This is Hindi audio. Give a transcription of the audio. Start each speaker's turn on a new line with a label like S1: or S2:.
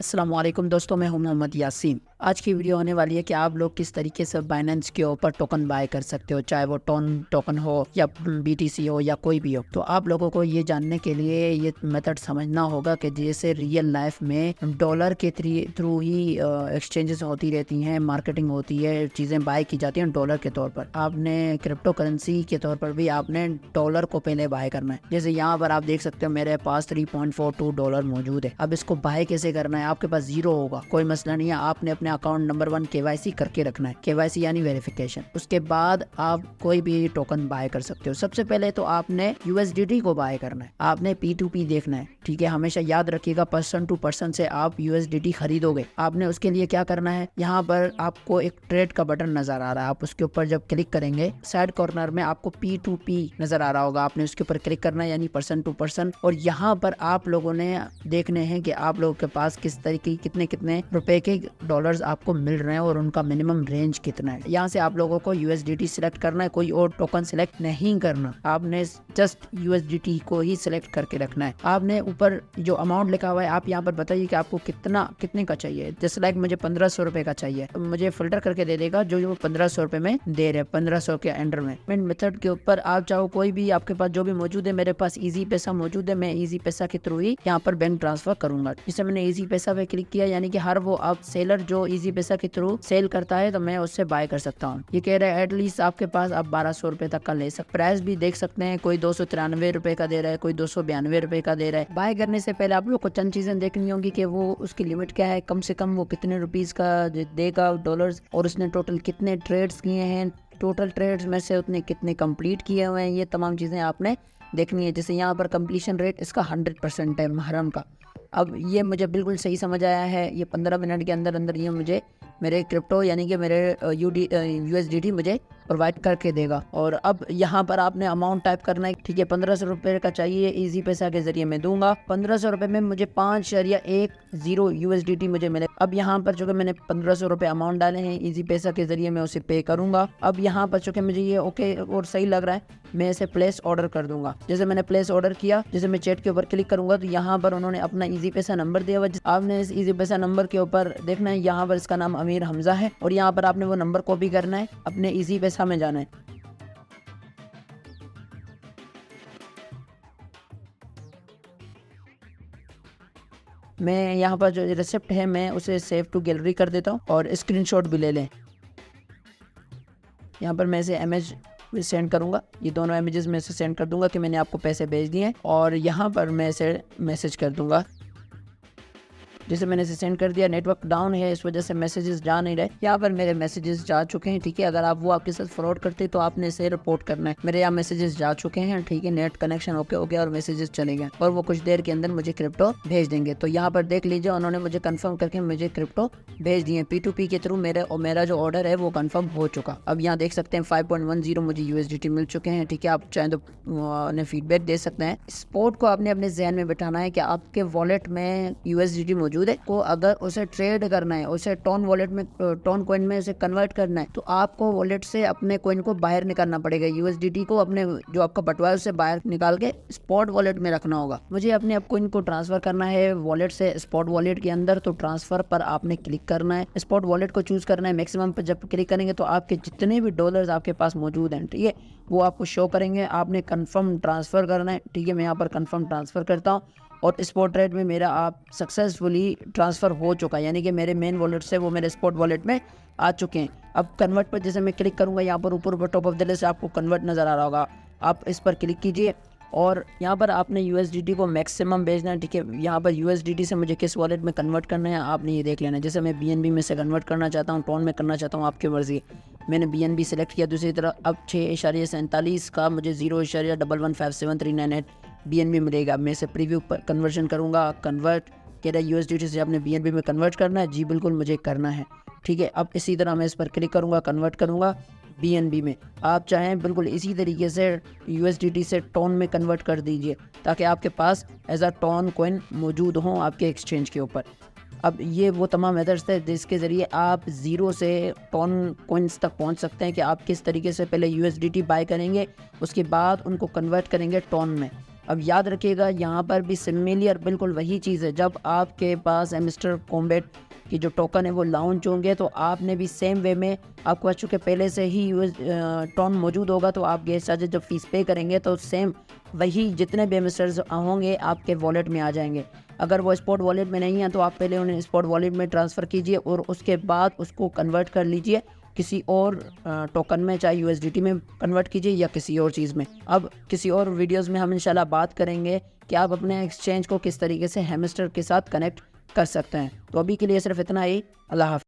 S1: अस्सलाम वालेकुम दोस्तों, मैं हूं मोहम्मद यासीन। आज की वीडियो होने वाली है कि आप लोग किस तरीके से बाइनेंस के ऊपर टोकन बाय कर सकते हो, चाहे वो टोन टोकन हो या बीटीसी हो या कोई भी हो। तो आप लोगों को ये जानने के लिए ये मेथड समझना होगा कि जैसे रियल लाइफ में डॉलर के थ्रू ही एक्सचेंजेस होती रहती हैं, मार्केटिंग होती है, चीज़ें बाय की जाती हैं डॉलर के तौर पर। आपने क्रिप्टो करेंसी के तौर पर भी आपने डॉलर को पहले बाय करना है। जैसे यहाँ पर आप देख सकते हो मेरे पास $3.42 मौजूद है। अब इसको बाय कैसे करना है? आपके पास जीरो होगा, कोई मसला नहीं है। आपने अपने अकाउंट नंबर 1 केवाईसी करके रखना है, केवाईसी यानी वेरिफिकेशन। उसके बाद आप कोई भी टोकन बाय कर सकते हो। सबसे पहले तो आपने यूएसडीटी को बाय करना है, आपने P2P देखना है, ठीक है। हमेशा याद रखिएगा पर्सन टू पर्सन से आप यूएसडीटी खरीदोगे। आपने उसके लिए क्या करना है, यहाँ पर आपको एक ट्रेड का बटन नजर आ रहा है, आप उसके ऊपर जब क्लिक करेंगे साइड कॉर्नर में आपको P2P नजर आ रहा होगा, आपने उसके ऊपर क्लिक करना है यानी पर्सन टू पर्सन। और यहाँ पर आप लोगों ने देखने हैं कि आप लोगों के पास किस तरीके कितने रुपए के डॉलर्स आपको मिल रहे हैं और उनका मिनिमम रेंज कितना है। यहाँ से आप लोगों को यूएसडीटी सिलेक्ट करना है, कोई और टोकन सिलेक्ट नहीं करना। आपने जस्ट यूएसडीटी को ही सिलेक्ट करके रखना है। आपने ऊपर जो अमाउंट लिखा हुआ है आप यहाँ पर बताइए कि आपको कितने का चाहिए। जैसे लाइक मुझे 1500 रुपए का चाहिए, तो मुझे फिल्टर करके दे देगा जो 1500 रुपए में दे रहे, 1500 के अंडर में। मेथड के ऊपर आप चाहो कोई भी, आपके पास जो भी मौजूद है। मेरे पास इजी पैसा मौजूद है, मैं इजी पैसा के थ्रू ही यहाँ पर बैंक ट्रांसफर करूंगा। जिससे मैंने इजी पैसा पे क्लिक किया, यानी कि हर वो आप सेलर जो इजी पैसा के थ्रू सेल करता है तो मैं उससे बाय कर सकता हूँ। ये कह रहा है एटलीस्ट आपके पास आप 1200 रुपए तक का ले सकते। प्राइस भी देख सकते हैं, कोई 293 रुपए का दे रहा है, कोई 292 रुपए का दे रहा है। बाय करने से पहले आप लोग को चंद चीजें देखनी होंगी कि वो उसकी लिमिट क्या है, कम से कम वो कितने रुपीज का देगा डॉलर्स, और उसने टोटल कितने ट्रेड्स किए हैं, टोटल ट्रेड्स में से उतने कितने कंप्लीट किए हुए हैं। ये तमाम चीजें आपने देखनी है। जैसे यहाँ पर कंप्लीशन रेट इसका 100% है महरम का। अब ये मुझे बिल्कुल सही समझ आया है। ये 15 मिनट के अंदर अंदर ये मुझे मेरे क्रिप्टो यानी कि मेरे यूएसडीटी मुझे प्रोवाइड करके देगा। और अब यहाँ पर आपने अमाउंट टाइप करना है, ठीक है। 1500 रुपये का चाहिए, इजी पैसा के जरिए मैं दूंगा। 1500 रुपये में मुझे 5.10 यूएसडीटी मुझे मिले। अब यहाँ पर चूंकि मैंने 1500 रुपये अमाउंट डाले हैं, इजी पैसा के जरिए मैं उसे पे करूंगा। अब यहाँ पर चूंकि मुझे ये ओके और सही लग रहा है, मैं इसे प्लेस ऑर्डर कर दूंगा। जैसे मैंने प्लेस ऑर्डर किया, जैसे मैं चैट के ऊपर क्लिक करूंगा तो यहाँ पर उन्होंने अपना इजी पैसा नंबर दिया हुआ। आपने इस इजी पैसा नंबर के ऊपर देखना है, यहाँ पर इसका नाम अमीर हमजा है और यहाँ पर आपने वो नंबर कॉपी करना है, अपने इजी पैसा में जाना है। मैं यहाँ पर जो रिसिप्ट है मैं उसे सेव टू गैलरी कर देता हूँ और स्क्रीनशॉट भी ले लें। यहाँ पर मैं इसे इमेज सेंड करूंगा, ये दोनों इमेजेस में से सेंड कर दूंगा कि मैंने आपको पैसे भेज दिए हैं। और यहाँ पर मैं इसे मैसेज कर दूंगा। जैसे मैंने इसे सेंड कर दिया, नेटवर्क डाउन है इस वजह से मैसेजेस जा नहीं रहे। यहाँ पर मेरे मैसेजेस जा चुके हैं, ठीक है। अगर आप वो आपके साथ फ्रॉड करते तो आपने इसे रिपोर्ट करना है। मेरे यहाँ मैसेजेस जा चुके हैं, ठीक है। नेट कनेक्शन ओके हो गया और मैसेजेस चले गए और वो कुछ देर के अंदर मुझे क्रिप्टो भेज देंगे। तो यहाँ पर देख लीजिए, उन्होंने मुझे कंफर्म करके मुझे क्रिप्टो भेज दिए P2P के थ्रू। मेरा जो ऑर्डर है वो कंफर्म हो चुका। अब यहाँ देख सकते हैं 5.10 मुझे यूएसडीटी मिल चुके हैं, ठीक है। आप चाहे तो फीडबैक दे सकते हैं। स्पॉट को आपने अपने जहन में बिठाना है कि आपके वॉलेट में यूएसडीटी मौजूद है, को अगर उसे ट्रेड करना है, उसे टोन वॉलेट में, टोन कॉइन में उसे कन्वर्ट करना है, तो आपको वॉलेट से अपने कॉइन को बाहर निकालना पड़ेगा। यूएसडीटी को अपने जो आपका बटवा है उससे बाहर निकाल के स्पॉट वॉलेट में रखना होगा। मुझे अपने कॉइन को ट्रांसफर करना है वॉलेट से स्पॉट वॉलेट के अंदर, तो ट्रांसफर पर आपने क्लिक करना है, स्पॉट वॉलेट को चूज करना है। मैक्सिमम पर जब क्लिक करेंगे तो आपके जितने भी डॉलर्स आपके पास मौजूद हैं, ठीक है, वो आपको शो करेंगे। आपने कंफर्म ट्रांसफर करना है, ठीक है। मैं यहाँ पर कंफर्म ट्रांसफर करता हूँ और स्पॉट रेट में मेरा आप सक्सेसफुली ट्रांसफ़र हो चुका है, यानी कि मेरे मेन वॉलेट से वो मेरे स्पॉट वॉलेट में आ चुके हैं। अब कन्वर्ट पर जैसे मैं क्लिक करूंगा, यहाँ पर ऊपर टॉप ऑफ द लिस्ट आपको कन्वर्ट नज़र आ रहा होगा, आप इस पर क्लिक कीजिए और यहाँ पर आपने यूएसडीटी को मैक्सिमम भेजना है, ठीक है। यहाँ पर यूएसडीटी से मुझे किस वॉलेट में कन्वर्ट करना है आपने ये देख लेना है। जैसे मैं BNB में से कन्वर्ट करना चाहता हूँ, टोन में करना चाहता हूँ, आपकी मर्जी। मैंने BNB सेलेक्ट किया। दूसरी तरफ अब 6.47 का मुझे 0.115739 BNB मिलेगा। मैं इसे प्रीव्यू पर कन्वर्जन करूँगा। कन्वर्ट कह रहा है यूएसडीटी से आपने BNB में कन्वर्ट करना है, जी बिल्कुल मुझे करना है, ठीक है। अब इसी तरह मैं इस पर क्लिक करूँगा, कन्वर्ट करूँगा BNB में। आप चाहें बिल्कुल इसी तरीके से यूएसडीटी से टोन में कन्वर्ट कर दीजिए ताकि आपके पास एज अ टोन कॉइन मौजूद हों आपके एक्सचेंज के ऊपर। अब ये वो तमाम मेथड्स थे जिसके ज़रिए आप ज़ीरो से टोन कॉइन्स तक पहुंच सकते हैं कि आप किस तरीके से पहले यूएसडीटी बाय करेंगे, उसके बाद उनको कन्वर्ट करेंगे टोन में। अब याद रखिएगा यहाँ पर भी सिमिलर बिल्कुल वही चीज़ है। जब आपके पास एमिस्टर कॉम्बैट की जो टोकन है वो लॉन्च होंगे तो आपने भी सेम वे में, आपको चूँकि पहले से ही टोन मौजूद होगा तो आप गैस चार्जेस जब फीस पे करेंगे तो सेम वही जितने भी एमिस्टर्स होंगे आपके वॉलेट में आ जाएंगे। अगर वो स्पॉट वॉलेट में नहीं है तो आप पहले उन्हें स्पॉट वॉलेट में ट्रांसफ़र कीजिए और उसके बाद उसको कन्वर्ट कर लीजिए किसी और टोकन में, चाहे यूएसडीटी में कन्वर्ट कीजिए या किसी और चीज़ में। अब किसी और वीडियोस में हम इंशाल्लाह बात करेंगे कि आप अपने एक्सचेंज को किस तरीके से हैमस्टर के साथ कनेक्ट कर सकते हैं। तो अभी के लिए सिर्फ इतना ही। अल्लाह हाफ़िज़।